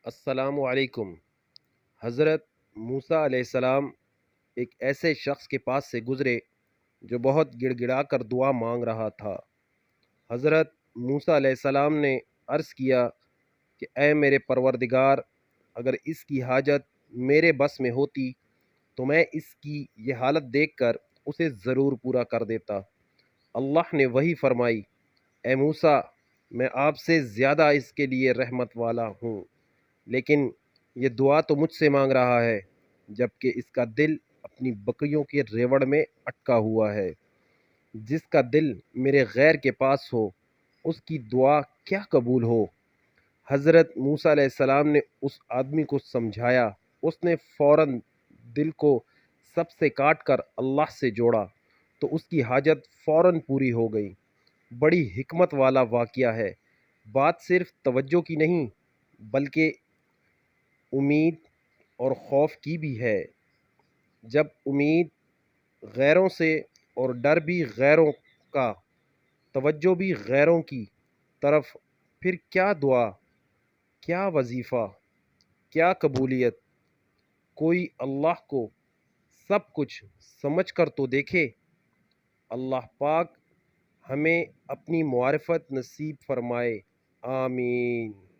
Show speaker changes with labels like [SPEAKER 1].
[SPEAKER 1] السلام علیکم۔ حضرت موسیٰ علیہ السلام ایک ایسے شخص کے پاس سے گزرے جو بہت گڑ گڑا کر دعا مانگ رہا تھا۔ حضرت موسیٰ علیہ السلام نے عرض کیا کہ اے میرے پروردگار، اگر اس کی حاجت میرے بس میں ہوتی تو میں اس کی یہ حالت دیکھ کر اسے ضرور پورا کر دیتا۔ اللہ نے وحی فرمائی، اے موسیٰ، میں آپ سے زیادہ اس کے لیے رحمت والا ہوں، لیکن یہ دعا تو مجھ سے مانگ رہا ہے جبکہ اس کا دل اپنی بکریوں کے ریوڑ میں اٹکا ہوا ہے۔ جس کا دل میرے غیر کے پاس ہو اس کی دعا کیا قبول ہو؟ حضرت موسیٰ علیہ السلام نے اس آدمی کو سمجھایا۔ اس نے فوراً دل کو سب سے کاٹ کر اللہ سے جوڑا تو اس کی حاجت فوراً پوری ہو گئی۔ بڑی حکمت والا واقعہ ہے۔ بات صرف توجہ کی نہیں بلکہ امید اور خوف کی بھی ہے۔ جب امید غیروں سے اور ڈر بھی غیروں کا، توجہ بھی غیروں کی طرف، پھر کیا دعا، کیا وظیفہ، کیا قبولیت؟ کوئی اللہ کو سب کچھ سمجھ کر تو دیکھے۔ اللہ پاک ہمیں اپنی معرفت نصیب فرمائے، آمین۔